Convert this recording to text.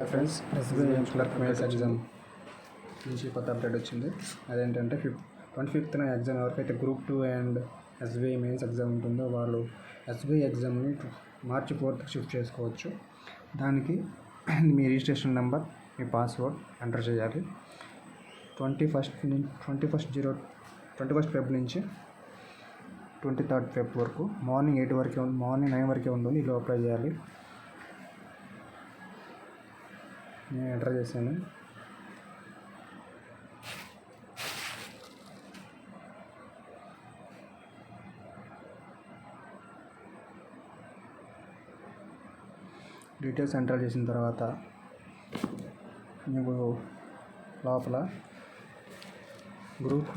Friends, SBI clerk mains exam నుంచి కొత్త update వచ్చింది. అదేంటంటే 25th ఎగ్జామ్ ఎవరికైతే group 2 and SBI mains exam ఉంటుందో వాళ్ళు ఎస్బీఐ ఎగ్జామ్ని March 4th షిఫ్ట్ చేసుకోవచ్చు. దానికి మీ రిజిస్ట్రేషన్ నెంబర్, మీ పాస్వర్డ్ ఎంటర్ చేయాలి. 21st Feb నుంచి 23rd Feb వరకు మార్నింగ్ 9 వరకే ఉంటుంది. ఇలా అప్లై చేయాలి. నేను ఎంటర్ చేశాను. డీటెయిల్స్ ఎంటర్ చేసిన తర్వాత మీకు లోపల గ్రూప్